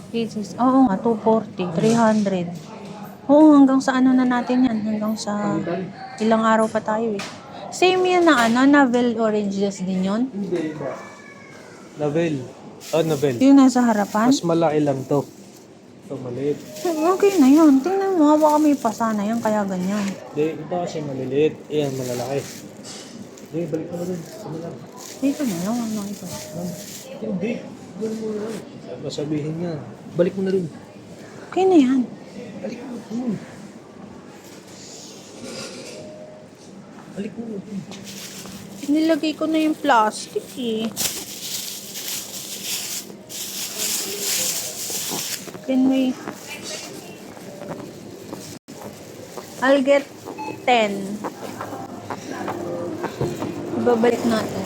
Cases. Oo nga, 240, 300. Oo, hanggang sa ano na natin yan. Hanggang sa ilang araw pa tayo eh. Same yan na ano, Navel Oranges din yun? Hindi ba? Navel. Navel. Yung nasa harapan? Mas malaki lang to. Ito maliit. Okay na yun. Tingnan mo, baka may pasa na yan, kaya ganyan. Hindi, ito kasi maliliit. Ayan, malalaki. Hindi, balik mo na dun. Ano lang. Dito na lang, ano ito. Hindi. Doon mo na. Saan ba sabihin niya? Balik mo na dun. Okay na yan. Balik mo na dun. Balik mo na dun. Nilagay ko na yung plastic eh. Can we... I'll get 10. Ibabalik natin.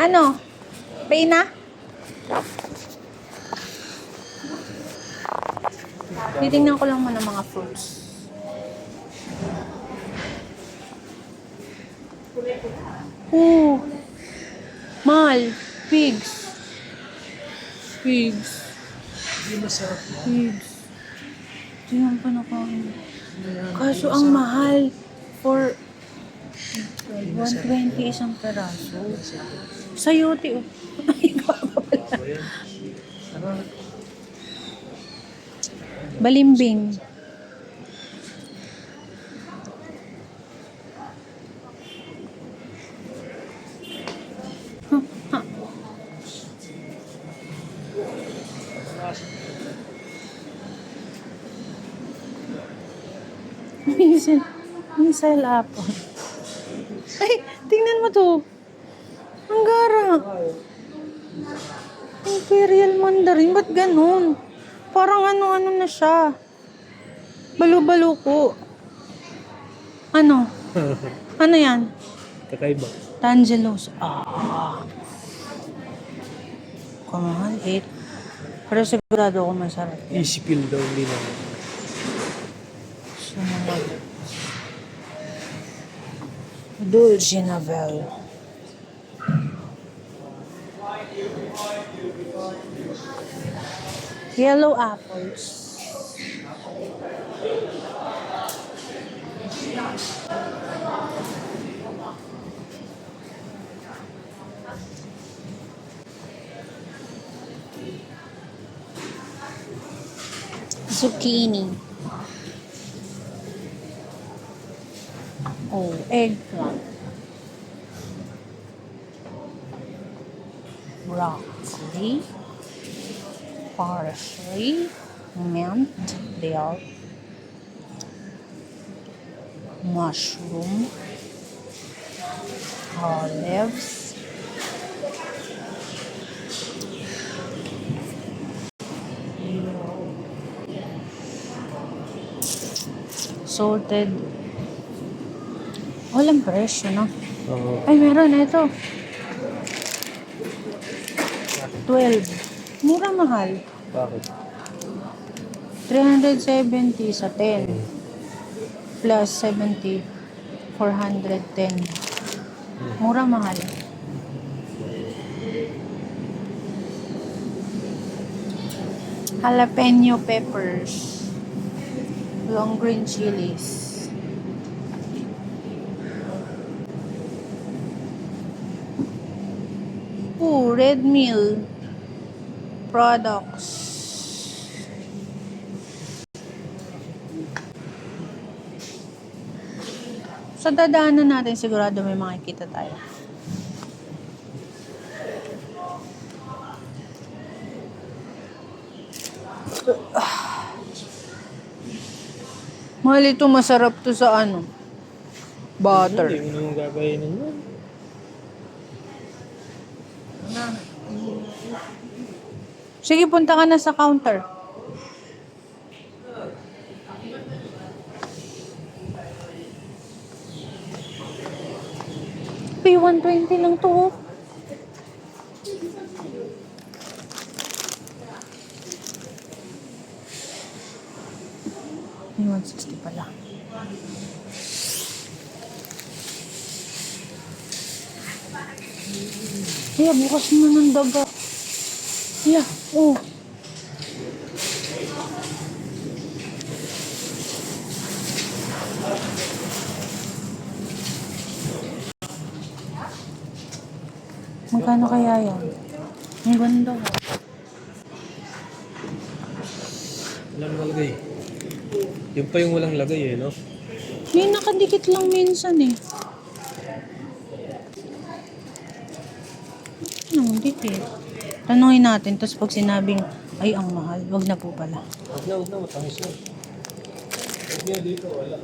Ano? Pay na? Titingnan ko lang muna mga fruits. Oh, mahal. Pigs. Pigs. Hindi masarap yan. Pigs. Tingnan pa nakain. Kaso ang mahal for 120 isang peraso. Sayote oh. Ay, Ano? balimbing. Minsel apple. Ay, tingnan mo to. Ang gara. Imperial mandarin. Ba't ganun? Parang ano-ano na siya. Balo-balo ko. Ano? Ano yan? Kakaiba. Tangelos. Ah. Kamahal, 8. Pero sigurado ako masarap. Easy pill daw, hindi naman. Sumunod. Dulce Navel. Yellow apples. Zucchini. Oh, eggplant. Broccoli. Parsley. Mint. Dill. Mushroom. Olives. Salted. Walang presyo, no? Oo. Ay, meron. Ito. 12. Mura mahal. Bakit? 370 sa 10. Plus 70. 410. Mura mahal. Jalapeno peppers. Long green chilies. Ooh, red meal products. Sa dadaanan natin sigurado may makikita tayo. Mahal ito, masarap to sa ano? Butter. Hindi mo naman gagayanin yun. Sige, punta ka na sa counter. 120 lang to. Oh. May 160 pala. Kaya bukas na ng daga. Yeah, oh. Magkano kaya yan? Ang ganda. Wala naman lagay. Yung pa yung walang lagay eh, no? May nakadikit lang minsan eh. Anong dikit? Tanungin natin, tapos pag sinabing, ay ang mahal, wag na po pala. Huwag na, matangis na. Huwag niya dito, wala.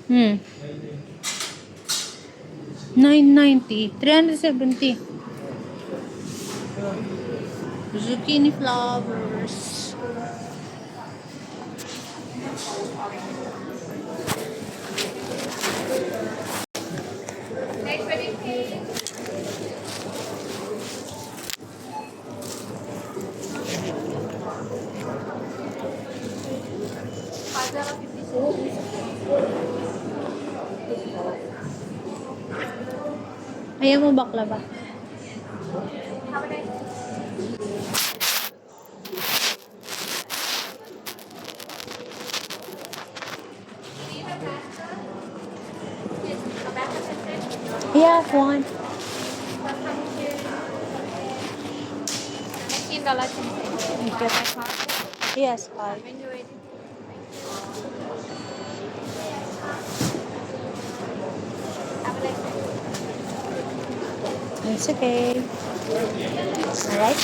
Hmm. 990, 370. Zucchini flowers. Ayaw mo bakla ba? Yeah, one. Yes, five. It's okay. Alright.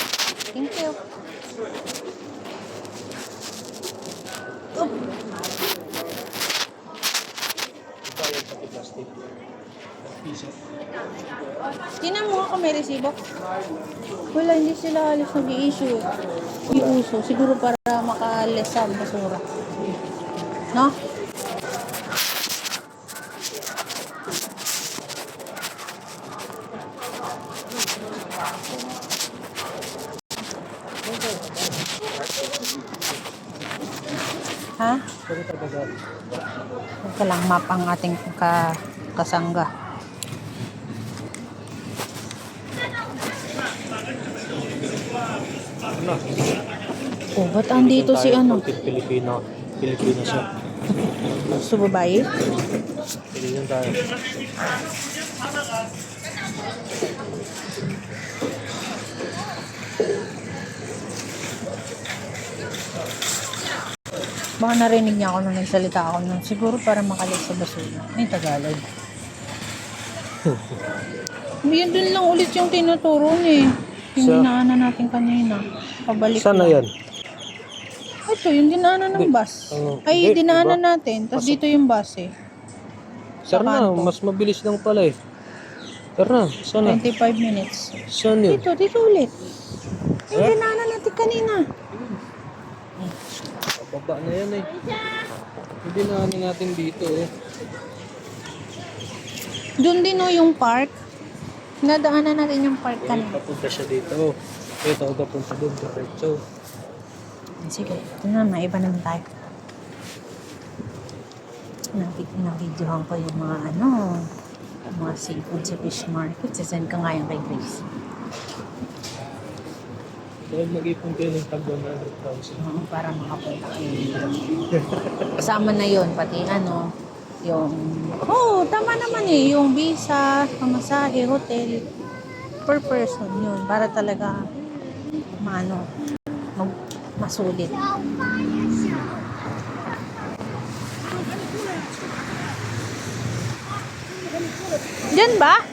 Thank you. Oh. Bayad pati plastic. Piso. Tingnan mo ako may resibo. Wala, hindi sila alis nag-i-issue. Iuso. Siguro para makalis sa basura. No? Ha? Pwede talaga. Huwag ka lang map ang ating kasangga. Ano? Oh, ba't andito si ano? Pilipino siya. Gusto babae? Pilihan tayo. Baka narinig niya ako nung nagsalita ako nun. Siguro para makalis sa basura. Ay, Tagalog. Yun dun lang ulit yung tinuturo niya eh. Yung Sa- dinaanan natin kanina. Pabalik Saan na lang. yan? Ito, yung dinaanan ng bus. Ay, Hindi, dinaanan iba. natin. Tapos dito yung bus eh. Sir na, kanto. mas mabilis lang pala eh. Tara, saan na? 25 minutes. Saan yun? Dito ulit. Yung dinaanan natin kanina. Baba na yan eh. Hindi na natin dito eh. Doon din o yung park. Nadaanan natin yung park Eh, kanina. papunta siya dito. Ito, papunta doon. Diretso. Sige, ito na, maiba naman tayo. Nabidyohan ko yung mga mga seafood sa fish market. Sasend ka nga yung kay Grace. Dahil mag-ipon kayo ng tag 100,000. Para makapunta kayo. Kasama na yon pati yung... tama naman eh. Yung visa, pamasahe, hotel. Per person yun. Para talaga masulit. Diyan ba?